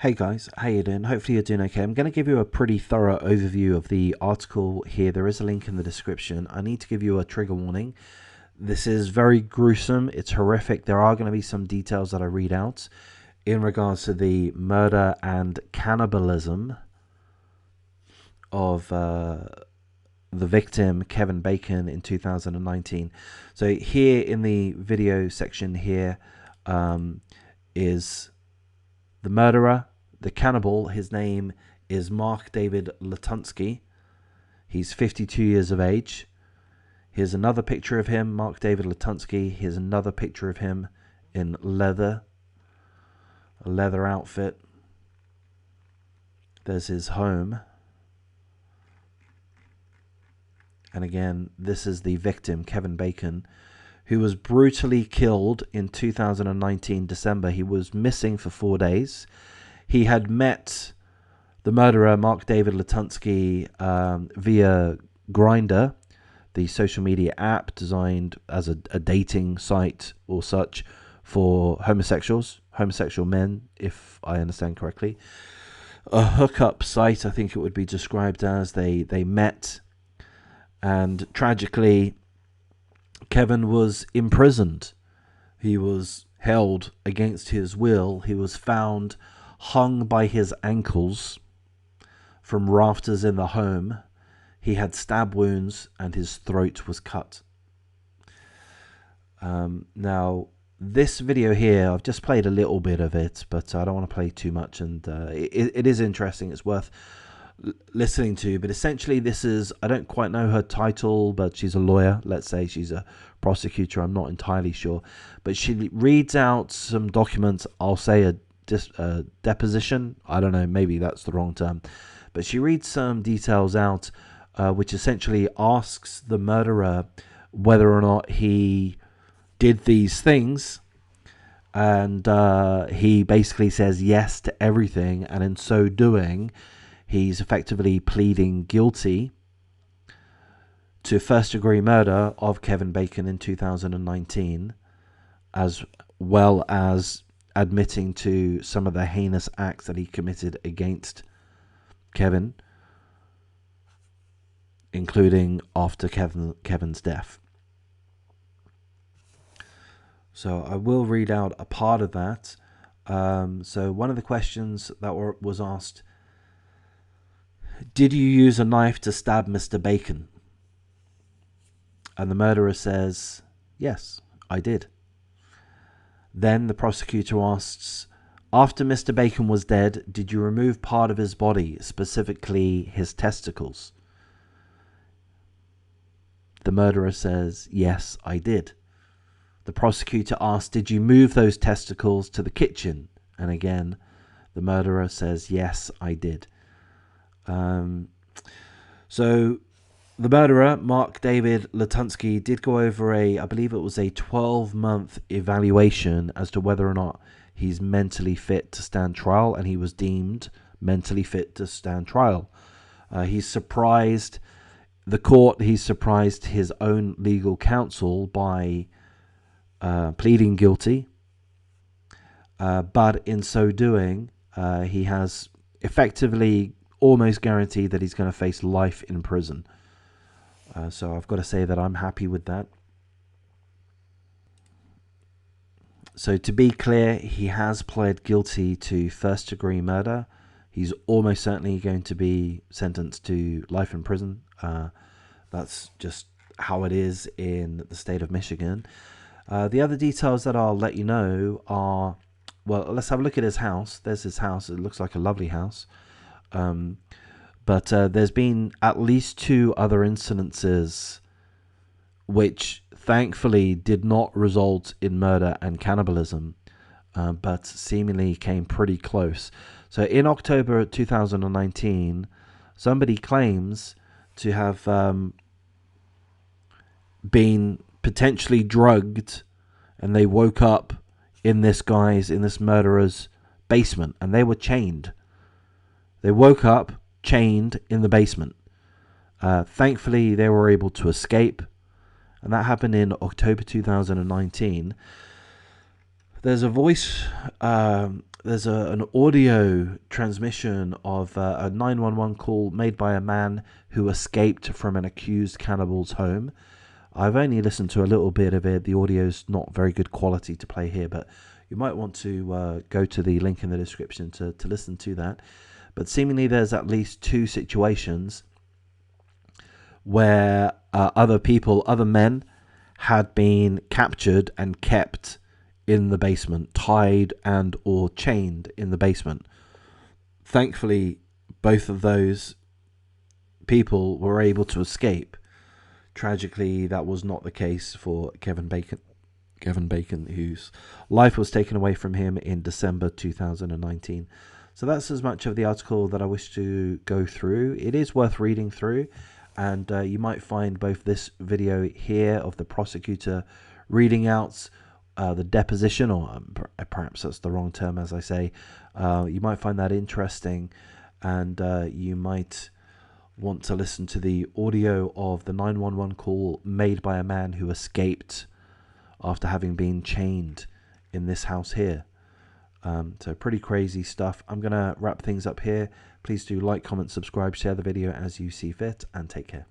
Hey guys, how you doing? Hopefully you're doing okay. I'm going to give you a pretty thorough overview of the article here. There is a link in the description. I need to give you a trigger warning. This is very gruesome. It's horrific. There are going to be some details that I read out in regards to the murder and cannibalism of the victim, Kevin Bacon, in 2019. So here in the video section here is the murderer, the cannibal. His name is Mark David Latunski. He's 52 years of age. Here's another picture of him, Mark David Latunski. Here's another picture of him in leather, a leather outfit. There's his home. And again, this is the victim, Kevin Bacon, who was brutally killed in 2019 December. He was missing for 4 days. He had met the murderer, Mark David Latunski, via Grindr, the social media app designed as a dating site or such for homosexuals, homosexual men, if I understand correctly. A hookup site, I think it would be described as. They met, and tragically, Kevin was imprisoned. He was held against his will. He was found hung by his ankles from rafters in the home. He had stab wounds and his throat was cut. Now, this video here, I've just played a little bit of it, but I don't want to play too much. And it is interesting. It's worth listening to. But essentially, this is, I don't quite know her title, but she's a lawyer. Let's say she's a prosecutor. I'm not entirely sure. But she reads out some documents. I'll say a deposition. I don't know. Maybe that's the wrong term. But she reads some details out, which essentially asks the murderer whether or not he did these things. And he basically says yes to everything. And in so doing, he's effectively pleading guilty to first-degree murder of Kevin Bacon in 2019, as well as admitting to some of the heinous acts that he committed against Kevin, including after Kevin's death. So I will read out a part of that. So one of the questions that was asked: did you use a knife to stab Mr. Bacon? And the murderer says, yes, I did. Then the prosecutor asks, after Mr. Bacon was dead, did you remove part of his body, specifically his testicles? The murderer says, yes, I did. The prosecutor asks, did you move those testicles to the kitchen? And again, the murderer says, yes, I did. So the murderer, Mark David Latunski, did go over I believe it was a 12-month evaluation as to whether or not he's mentally fit to stand trial, and he was deemed mentally fit to stand trial. He's surprised the court, he's surprised his own legal counsel by pleading guilty, but in so doing, he has effectively almost guaranteed that he's going to face life in prison. So I've got to say that I'm happy with that. So to be clear, he has pled guilty to first-degree murder. He's almost certainly going to be sentenced to life in prison. That's just how it is in the state of Michigan. The other details that I'll let you know are, well, let's have a look at his house. There's his house. It looks like a lovely house. But there's been at least 2 other incidences which thankfully did not result in murder and cannibalism, but seemingly came pretty close. So in October 2019, somebody claims to have been potentially drugged, and they woke up in this murderer's basement, and they were chained. They woke up chained in the basement. Thankfully, they were able to escape, and that happened in October 2019. There's a voice, there's an audio transmission of a 911 call made by a man who escaped from an accused cannibal's home. I've only listened to a little bit of it. The audio's not very good quality to play here, but you might want to go to the link in the description to listen to that. But seemingly there's at least two situations where other men had been captured and kept in the basement, tied and or chained in the basement. Thankfully, both of those people were able to escape. Tragically, that was not the case for Kevin Bacon, whose life was taken away from him in December 2019. So that's as much of the article that I wish to go through. It is worth reading through, and you might find both this video here of the prosecutor reading out the deposition, or perhaps that's the wrong term, as I say. You might find that interesting, and you might want to listen to the audio of the 911 call made by a man who escaped after having been chained in this house here. So pretty crazy stuff. I'm going to wrap things up here. Please do like, comment, subscribe, share the video as you see fit, and take care.